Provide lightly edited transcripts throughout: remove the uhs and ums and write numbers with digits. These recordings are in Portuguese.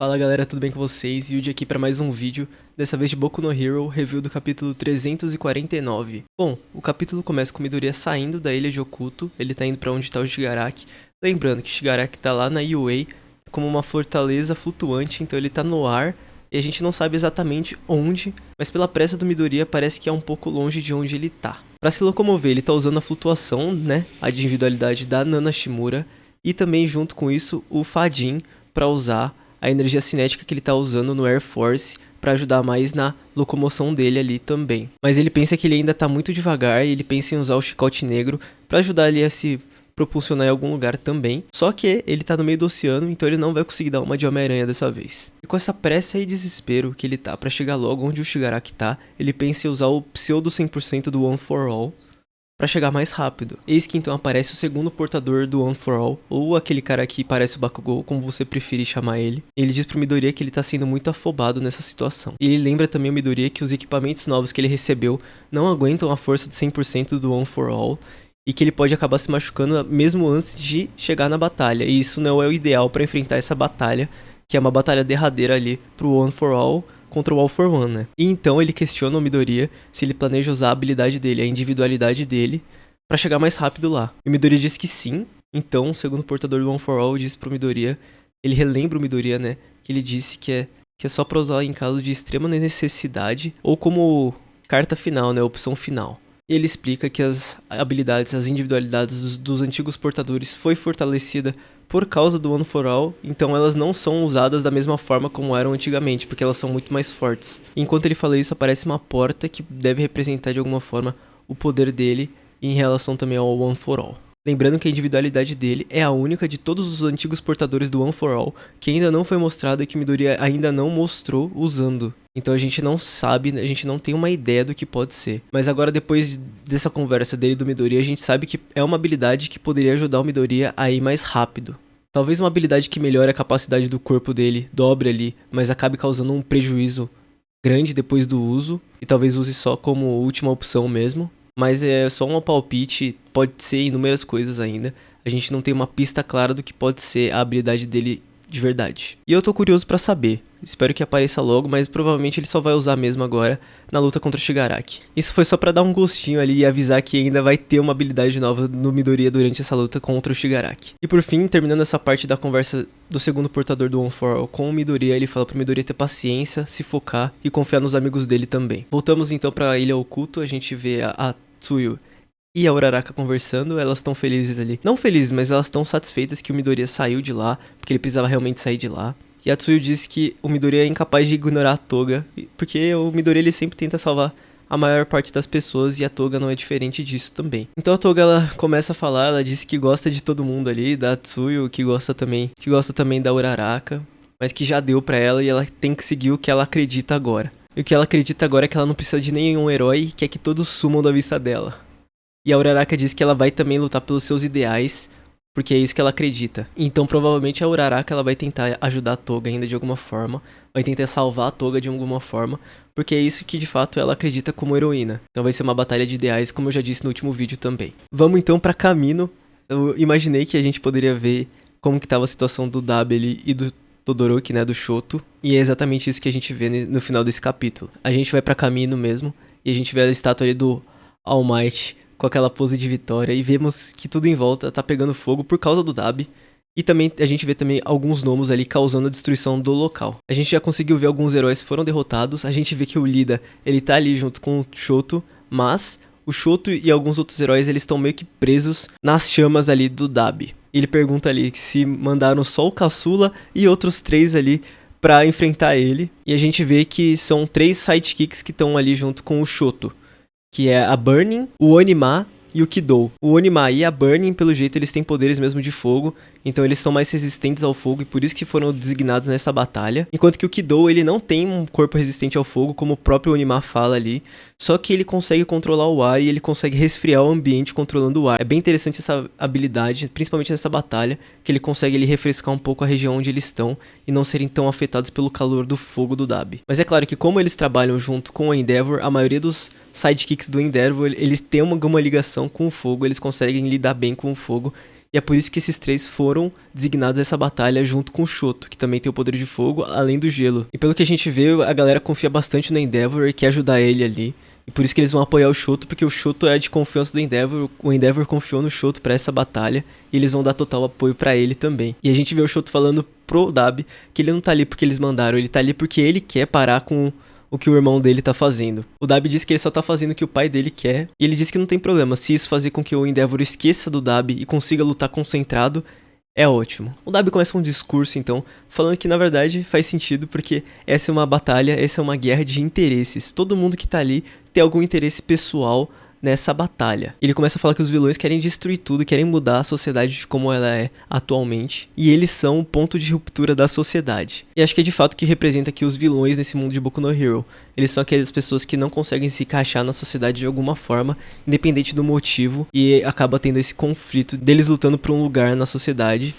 Fala galera, tudo bem com vocês? Yuji aqui para mais um vídeo, dessa vez de Boku no Hero, review do capítulo 349. Bom, o capítulo começa com o Midoriya saindo da ilha de Okuto, ele tá indo pra onde tá o Shigaraki. Lembrando que o Shigaraki tá lá na UA como uma fortaleza flutuante, então ele tá no ar e a gente não sabe exatamente onde, mas pela pressa do Midoriya parece que é um pouco longe de onde ele tá. Pra se locomover ele tá usando a flutuação, né, a individualidade da Nana Shimura e também junto com isso o Fadin pra usar a energia cinética que ele tá usando no Air Force para ajudar mais na locomoção dele ali também. Mas ele pensa que ele ainda tá muito devagar e ele pensa em usar o chicote negro para ajudar ele a se propulsionar em algum lugar também. Só que ele tá no meio do oceano, então ele não vai conseguir dar uma de Homem-Aranha dessa vez. E com essa pressa e desespero que ele tá para chegar logo onde o Shigaraki tá, ele pensa em usar o pseudo 100% do One for All para chegar mais rápido. Eis que então aparece o segundo portador do One for All, ou aquele cara que parece o Bakugou, como você preferir chamar ele. Ele diz pro Midoriya que ele tá sendo muito afobado nessa situação. E ele lembra também o Midoriya que os equipamentos novos que ele recebeu não aguentam a força de 100% do One for All, e que ele pode acabar se machucando mesmo antes de chegar na batalha. E isso não é o ideal para enfrentar essa batalha, que é uma batalha derradeira ali pro One for All, contra o All for One, né? E então ele questiona o Midoriya se ele planeja usar a habilidade dele, a individualidade dele, pra chegar mais rápido lá. E o Midoriya diz que sim. Então, segundo o portador do One for All, diz pro Midoriya, ele relembra o Midoriya, né, que ele disse que é só pra usar em caso de extrema necessidade, ou como carta final, né, opção final. E ele explica que as habilidades, as individualidades dos antigos portadores foi fortalecida por causa do One for All, então elas não são usadas da mesma forma como eram antigamente, porque elas são muito mais fortes. Enquanto ele fala isso, aparece uma porta que deve representar de alguma forma o poder dele em relação também ao One for All. Lembrando que a individualidade dele é a única de todos os antigos portadores do One for All que ainda não foi mostrada e que o Midoriya ainda não mostrou usando. Então a gente não sabe, a gente não tem uma ideia do que pode ser. Mas agora, depois dessa conversa dele e do Midoriya, a gente sabe que é uma habilidade que poderia ajudar o Midoriya a ir mais rápido. Talvez uma habilidade que melhore a capacidade do corpo dele, dobre ali, mas acabe causando um prejuízo grande depois do uso. E talvez use só como última opção mesmo. Mas é só um palpite, pode ser inúmeras coisas ainda. A gente não tem uma pista clara do que pode ser a habilidade dele de verdade. E eu tô curioso pra saber. Espero que apareça logo, mas provavelmente ele só vai usar mesmo agora na luta contra o Shigaraki. Isso foi só pra dar um gostinho ali e avisar que ainda vai ter uma habilidade nova no Midoriya durante essa luta contra o Shigaraki. E por fim, terminando essa parte da conversa do segundo portador do One for All com o Midoriya, ele fala pro Midoriya ter paciência, se focar e confiar nos amigos dele também. Voltamos então pra Ilha Oculto, a gente vê a Tsuyu e a Uraraka conversando, elas estão felizes ali. Não felizes, mas elas estão satisfeitas que o Midoriya saiu de lá, porque ele precisava realmente sair de lá. E a Tsuyu diz que o Midoriya é incapaz de ignorar a Toga, porque o Midoriya ele sempre tenta salvar a maior parte das pessoas e a Toga não é diferente disso também. Então a Toga ela começa a falar, ela diz que gosta de todo mundo ali, da Tsuyu, que gosta também da Uraraka, mas que já deu pra ela e ela tem que seguir o que ela acredita agora. E o que ela acredita agora é que ela não precisa de nenhum herói e quer que todos sumam da vista dela. E a Uraraka diz que ela vai também lutar pelos seus ideais, porque é isso que ela acredita. Então provavelmente a Uraraka ela vai tentar ajudar a Toga ainda de alguma forma, vai tentar salvar a Toga de alguma forma, porque é isso que de fato ela acredita como heroína. Então vai ser uma batalha de ideais, como eu já disse no último vídeo também. Vamos então pra Kamino. Eu imaginei que a gente poderia ver como que tava a situação do Dabi e do Todoroki, né, do Shoto, e é exatamente isso que a gente vê no final desse capítulo. A gente vai pra Kamino mesmo, e a gente vê a estátua ali do All Might com aquela pose de vitória, e vemos que tudo em volta tá pegando fogo por causa do Dabi, e também a gente vê também alguns gnomos ali causando a destruição do local. A gente já conseguiu ver alguns heróis foram derrotados, a gente vê que o Lida, ele tá ali junto com o Shoto, mas o Shoto e alguns outros heróis, eles estão meio que presos nas chamas ali do Dabi. Ele pergunta ali se mandaram só o Caçula e outros 3 ali pra enfrentar ele. E a gente vê que são 3 sidekicks que estão ali junto com o Shoto, que é a Burning, o Onima e o Kidou. O Onima e a Burning, pelo jeito, eles têm poderes mesmo de fogo, então eles são mais resistentes ao fogo e por isso que foram designados nessa batalha. Enquanto que o Kidou, ele não tem um corpo resistente ao fogo, como o próprio Onima fala ali, só que ele consegue controlar o ar e ele consegue resfriar o ambiente controlando o ar. É bem interessante essa habilidade, principalmente nessa batalha, que ele consegue ele refrescar um pouco a região onde eles estão e não serem tão afetados pelo calor do fogo do Dabi. Mas é claro que como eles trabalham junto com o Endeavor, a maioria dos sidekicks do Endeavor, eles têm alguma ligação com o fogo, eles conseguem lidar bem com o fogo E é por isso que esses 3 foram designados a essa batalha junto com o Shoto, que também tem o poder de fogo, além do gelo. E pelo que a gente vê, a galera confia bastante no Endeavor e quer ajudar ele ali. E por isso que eles vão apoiar o Shoto, porque o Shoto é de confiança do Endeavor, o Endeavor confiou no Shoto pra essa batalha, e eles vão dar total apoio pra ele também. E a gente vê o Shoto falando pro Dabi que ele não tá ali porque eles mandaram, ele tá ali porque ele quer parar com o que o irmão dele tá fazendo. O Dabi diz que ele só tá fazendo o que o pai dele quer, e ele diz que não tem problema, se isso fazer com que o Endeavor esqueça do Dabi e consiga lutar concentrado, é ótimo. O Dabi começa um discurso, então, falando que na verdade faz sentido porque essa é uma batalha, essa é uma guerra de interesses. Todo mundo que tá ali tem algum interesse pessoal nessa batalha. Ele começa a falar que os vilões querem destruir tudo, querem mudar a sociedade de como ela é atualmente, e eles são o ponto de ruptura da sociedade. E acho que é de fato que representa aqui os vilões nesse mundo de Boku no Hero. Eles são aquelas pessoas que não conseguem se encaixar na sociedade de alguma forma, independente do motivo, e acaba tendo esse conflito deles lutando por um lugar na sociedade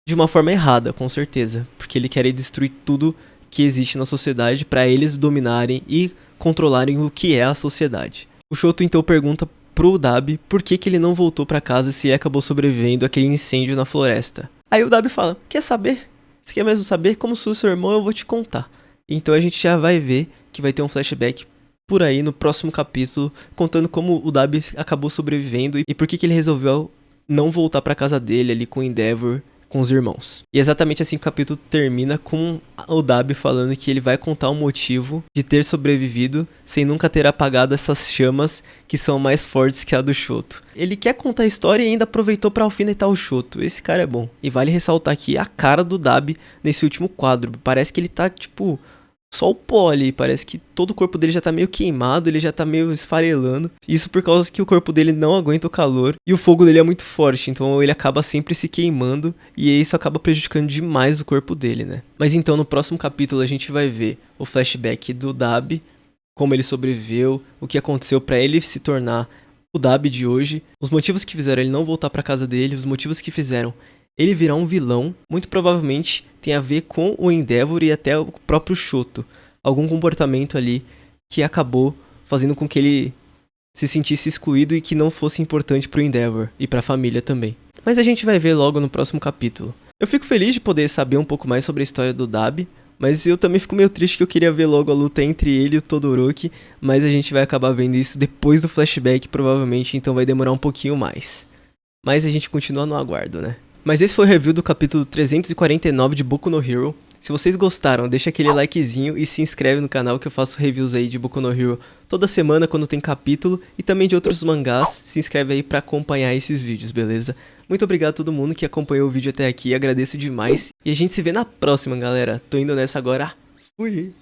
de uma forma errada, com certeza, porque eles querem destruir tudo que existe na sociedade para eles dominarem e controlarem o que é a sociedade. O Shoto então pergunta pro Dabi por que ele não voltou pra casa se ele acabou sobrevivendo àquele incêndio na floresta. Aí o Dabi fala, quer saber? Você quer mesmo saber? Como sou seu irmão, eu vou te contar. Então a gente já vai ver que vai ter um flashback por aí no próximo capítulo, contando como o Dabi acabou sobrevivendo e por que ele resolveu não voltar pra casa dele ali com o Endeavor, com os irmãos. E é exatamente assim que o capítulo termina, com o Dabi falando que ele vai contar o motivo de ter sobrevivido sem nunca ter apagado essas chamas que são mais fortes que a do Shoto. Ele quer contar a história e ainda aproveitou pra alfinetar o Shoto. Esse cara é bom. E vale ressaltar aqui a cara do Dabi nesse último quadro. Parece que ele tá, tipo, só o pó ali, parece que todo o corpo dele já tá meio queimado, ele já tá meio esfarelando. Isso por causa que o corpo dele não aguenta o calor e o fogo dele é muito forte, então ele acaba sempre se queimando e isso acaba prejudicando demais o corpo dele, né? Mas então no próximo capítulo a gente vai ver o flashback do Dabi, como ele sobreviveu, o que aconteceu pra ele se tornar o Dabi de hoje, os motivos que fizeram ele não voltar pra casa dele, os motivos que fizeram ele virar um vilão, muito provavelmente tem a ver com o Endeavor e até o próprio Shoto. Algum comportamento ali que acabou fazendo com que ele se sentisse excluído e que não fosse importante pro Endeavor e pra família também. Mas a gente vai ver logo no próximo capítulo. Eu fico feliz de poder saber um pouco mais sobre a história do Dabi, mas eu também fico meio triste que eu queria ver logo a luta entre ele e o Todoroki, mas a gente vai acabar vendo isso depois do flashback provavelmente, então vai demorar um pouquinho mais. Mas a gente continua no aguardo, né? Mas esse foi o review do capítulo 349 de Boku no Hero. Se vocês gostaram, deixa aquele likezinho e se inscreve no canal que eu faço reviews aí de Boku no Hero toda semana quando tem capítulo e também de outros mangás. Se inscreve aí pra acompanhar esses vídeos, beleza? Muito obrigado a todo mundo que acompanhou o vídeo até aqui, agradeço demais. E a gente se vê na próxima, galera. Tô indo nessa agora. Fui!